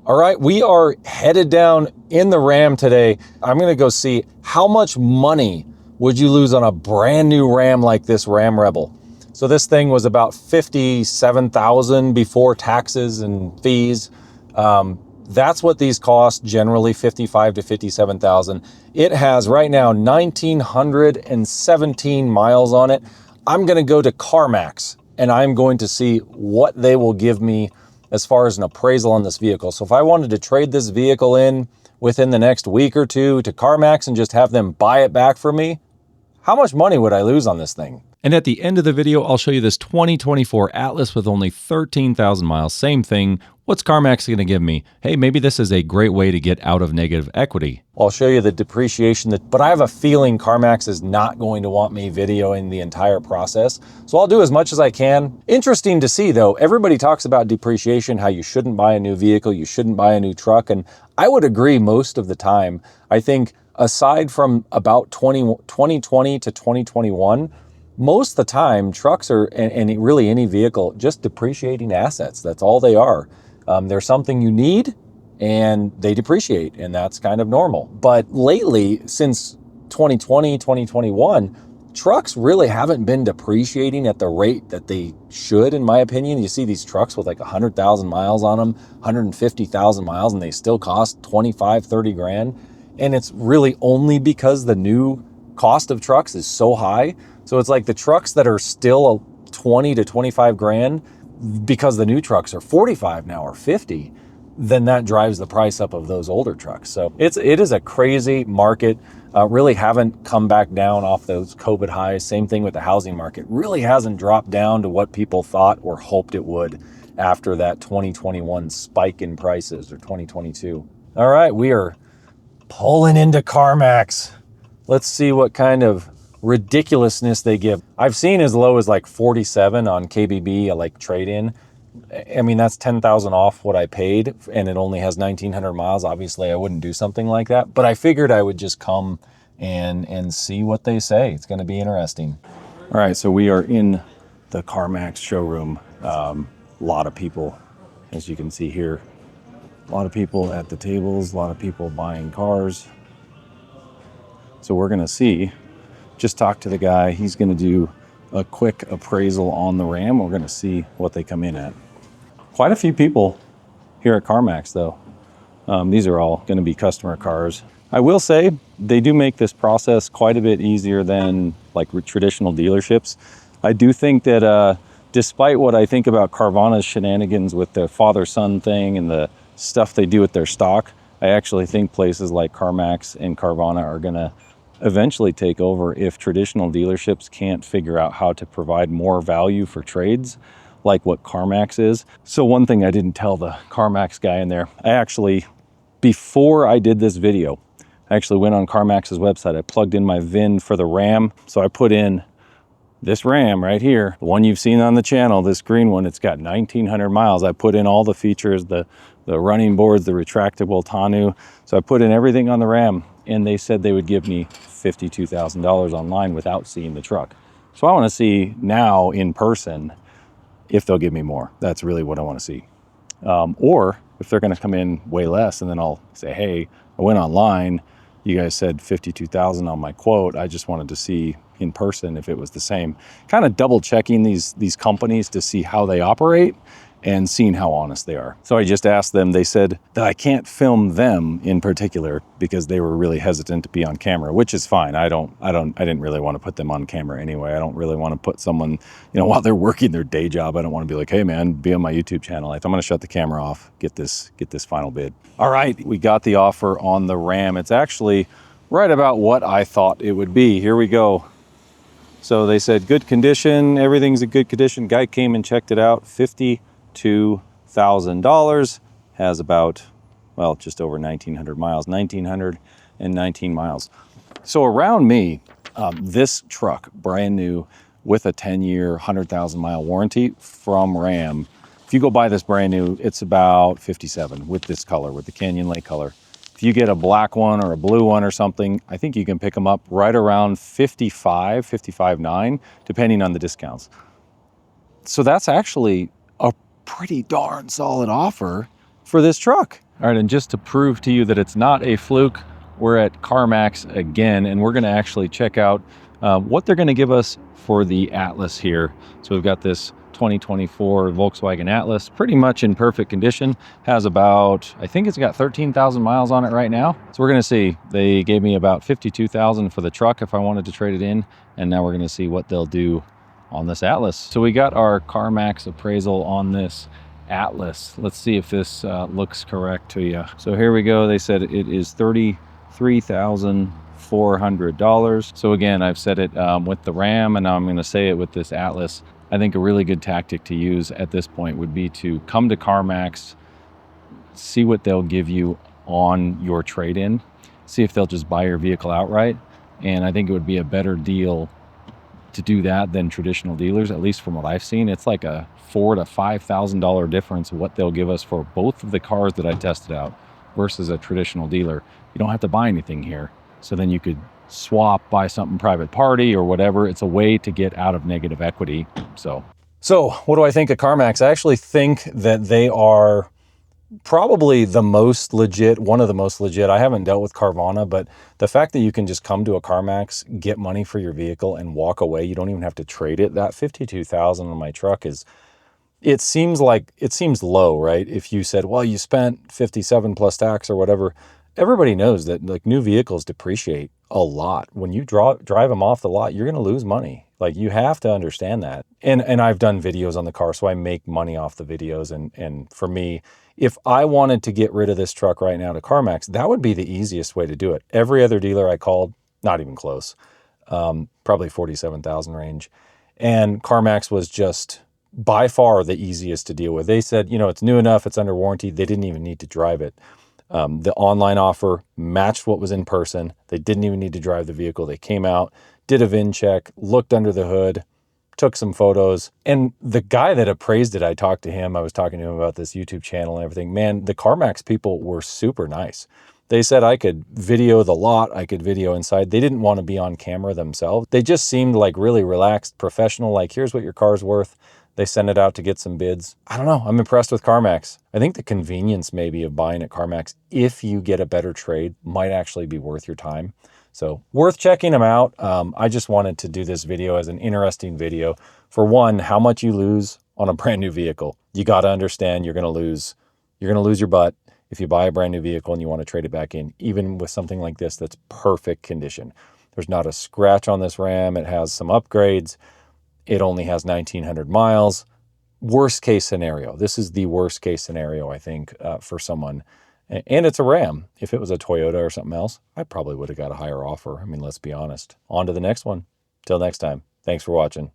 All right, we are headed down in the Ram today. I'm gonna go see how much money would you lose on a brand new Ram like this Ram Rebel. So this thing was about $57,000 before taxes and fees. That's what these cost generally, $55,000 to $57,000. It has right now 1,917 miles on it. I'm gonna go to CarMax and I'm going to see what they will give me as far as an appraisal on this vehicle. So if I wanted to trade this vehicle in within the next week or two to CarMax and just have them buy it back for me, how much money would I lose on this thing? And at the end of the video, I'll show you this 2024 Atlas with only 13,000 miles. Same thing. What's CarMax going to give me? Hey, maybe this is a great way to get out of negative equity. I'll show you the depreciation, but I have a feeling CarMax is not going to want me videoing the entire process. So I'll do as much as I can. Interesting to see though, everybody talks about depreciation, how you shouldn't buy a new vehicle, you shouldn't buy a new truck. And I would agree most of the time. I think aside from about 2020 to 2021, most of the time, trucks are, and really any vehicle, just depreciating assets. That's all they are. They're something you need and they depreciate, and that's kind of normal. But lately, since 2020, 2021, trucks really haven't been depreciating at the rate that they should, in my opinion. You see these trucks with like 100,000 miles on them, 150,000 miles, and they still cost 25, 30 grand. And it's really only because the new cost of trucks is so high. So it's like the trucks that are still 20 to 25 grand, because the new trucks are 45 now or 50, then that drives the price up of those older trucks. So it is a crazy market. Really haven't come back down off those COVID highs. Same thing with the housing market. Really hasn't dropped down to what people thought or hoped it would after that 2021 spike in prices, or 2022. All right, we are pulling into CarMax. Let's see what kind of ridiculousness they give. I've seen as low as like 47 on KBB, like trade-in. I mean, that's 10,000 off what I paid, and it only has 1,900 miles. Obviously, I wouldn't do something like that, but I figured I would just come and see what they say. It's going to be interesting. All right, so we are in the CarMax showroom. A lot of people, as you can see here. A lot of people at the tables, a lot of people buying cars. So we're going to see. Just talked to the guy. He's going to do a quick appraisal on the Ram. We're going to see what they come in at. Quite a few people here at CarMax, though. These are all going to be customer cars. I will say they do make this process quite a bit easier than like traditional dealerships. I do think that despite what I think about Carvana's shenanigans with the father-son thing and the stuff they do with their stock, I actually think places like CarMax and Carvana are going to eventually take over if traditional dealerships can't figure out how to provide more value for trades like what CarMax is. So one thing I didn't tell the CarMax guy in there, I actually, before I did this video, I actually went on CarMax's website. I plugged in my VIN for the Ram. So I put in this Ram right here, the one you've seen on the channel, this green one. It's got 1,900 miles. I put in all the features, the running boards, the retractable tonneau. So I put in everything on the Ram, and they said they would give me $52,000 online without seeing the truck. So I want to see now in person if they'll give me more. That's really what I want to see. Or if they're going to come in way less, and then I'll say, hey, I went online. You guys said $52,000 on my quote. I just wanted to see in person if it was the same. Kind of double checking these companies to see how they operate and seeing how honest they are. So I just asked them. They said that I can't film them in particular because they were really hesitant to be on camera, which is fine. I didn't really want to put them on camera anyway. I don't really want to put someone, while they're working their day job, I don't want to be like, hey man, be on my YouTube channel. I'm going to shut the camera off, get this final bid. All right, we got the offer on the Ram. It's actually right about what I thought it would be. Here we go. So they said good condition, everything's in good condition. Guy came and checked it out. $52,000, has about, well, just over 1,900 miles, 1,919 miles. So around me, this truck, brand new, with a 10-year, 100,000 mile warranty from Ram. If you go buy this brand new, it's about 57 with this color, with the Canyon Lake color. If you get a black one or a blue one or something, I think you can pick them up right around 55, 55.9, depending on the discounts. So that's actually a pretty darn solid offer for this truck. All right, and just to prove to you that it's not a fluke, we're at CarMax again, and we're gonna actually check out what they're gonna give us for the Atlas here. So we've got this 2024 Volkswagen Atlas, pretty much in perfect condition. Has about, I think it's got 13,000 miles on it right now. So we're gonna see. They gave me about 52,000 for the truck if I wanted to trade it in, and now we're gonna see what they'll do on this Atlas. So we got our CarMax appraisal on this Atlas. Let's see if this looks correct to you. So here we go. They said it is $33,400. So again, I've said it with the Ram, and now I'm going to say it with this Atlas. I think a really good tactic to use at this point would be to come to CarMax, see what they'll give you on your trade-in, see if they'll just buy your vehicle outright. And I think it would be a better deal to do that than traditional dealers, at least from what I've seen. It's like a $4,000 to $5,000 difference what they'll give us for both of the cars that I tested out versus a traditional dealer. You don't have to buy anything here. So then you could swap, buy something private party or whatever. It's a way to get out of negative equity. So what do I think of CarMax? I actually think that they are probably the most legit, one of the most legit. I haven't dealt with Carvana, but the fact that you can just come to a CarMax, get money for your vehicle and walk away, you don't even have to trade it. That 52,000 on my truck is, it seems low, right? If you said, well, you spent 57 plus tax or whatever, everybody knows that like new vehicles depreciate a lot. When you drive them off the lot, you're going to lose money. Like you have to understand that. And I've done videos on the car, so I make money off the videos. And for me, if I wanted to get rid of this truck right now to CarMax, that would be the easiest way to do it. Every other dealer I called, not even close, probably 47,000 range. And CarMax was just by far the easiest to deal with. They said, you know, it's new enough, it's under warranty. They didn't even need to drive it. The online offer matched what was in person. They didn't even need to drive the vehicle. They came out, did a VIN check, looked under the hood, took some photos. And the guy that appraised it, I talked to him. I was talking to him about this YouTube channel and everything. Man, the CarMax people were super nice. They said I could video the lot, I could video inside. They didn't want to be on camera themselves. They just seemed like really relaxed, professional, like here's what your car's worth. They send it out to get some bids. I don't know. I'm impressed with CarMax. I think the convenience maybe of buying at CarMax, if you get a better trade, might actually be worth your time. So worth checking them out. I just wanted to do this video as an interesting video. For one, how much you lose on a brand new vehicle. You got to understand you're going to lose your butt if you buy a brand new vehicle and you want to trade it back in, even with something like this that's perfect condition. There's not a scratch on this Ram. It has some upgrades. It only has 1,900 miles. Worst case scenario. This is the worst case scenario, I think, for someone. And it's a Ram. If it was a Toyota or something else, I probably would have got a higher offer. I mean, let's be honest. On to the next one. Till next time. Thanks for watching.